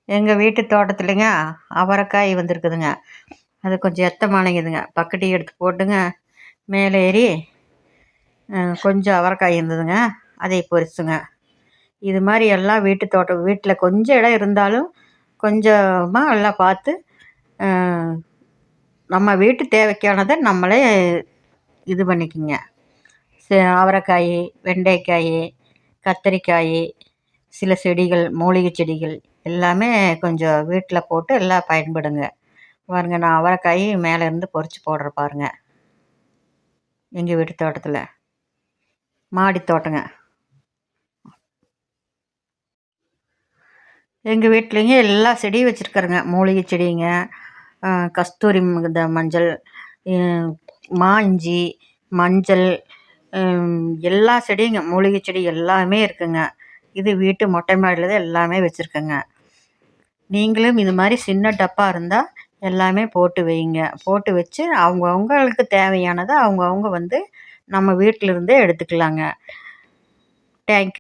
எங்கள் வீட்டு தோட்டத்துலேங்க அவரைக்காய் வந்திருக்குதுங்க. அது கொஞ்சம் எத்தமானங்குதுங்க. பக்கட்டி எடுத்து போட்டுங்க மேலே ஏறி கொஞ்சம் அவரைக்காய் இருந்ததுங்க. அதை பறிச்சுங்க. இது மாதிரி எல்லாம் வீட்டு தோட்டம் வீட்டில் கொஞ்சம் இடம் இருந்தாலும் கொஞ்சமாக எல்லாம் பார்த்து நம்ம வீட்டு தேவைக்கானதை நம்மளே இது பண்ணிக்கோங்க. அவரைக்காய், வெண்டைக்காய், கத்தரிக்காய், சில செடிகள், மூலிகை செடிகள் எல்லாமே கொஞ்சம் வீட்டில் போட்டு எல்லாம் பயன்படுங்க. பாருங்கள், நான் அவரைக்காய் மேலேருந்து பறித்து போடுறேன் பாருங்கள். எங்கள் வீட்டு தோட்டத்தில் மாடி தோட்டங்க. எங்கள் வீட்லேங்க எல்லா செடியும் வச்சுருக்கறேங்க. மூலிகை செடிங்க, கஸ்தூரி இந்த மஞ்சள், மா இஞ்சி, மஞ்சள், எல்லா செடிங்க, மூலிகை செடி எல்லாமே இருக்குங்க. இது வீட்டு மொட்டை மாடியில் தான் எல்லாமே வச்சுருக்கேங்க. நீங்களும் இது மாதிரி சின்ன டப்பா இருந்தால் எல்லாமே போட்டு வைங்க. போட்டு வச்சு அவங்கவுங்களுக்கு தேவையானதை அவங்கவுங்க வந்து நம்ம வீட்டில் இருந்தே எடுத்துக்கலாங்க. தேங்க்யூ.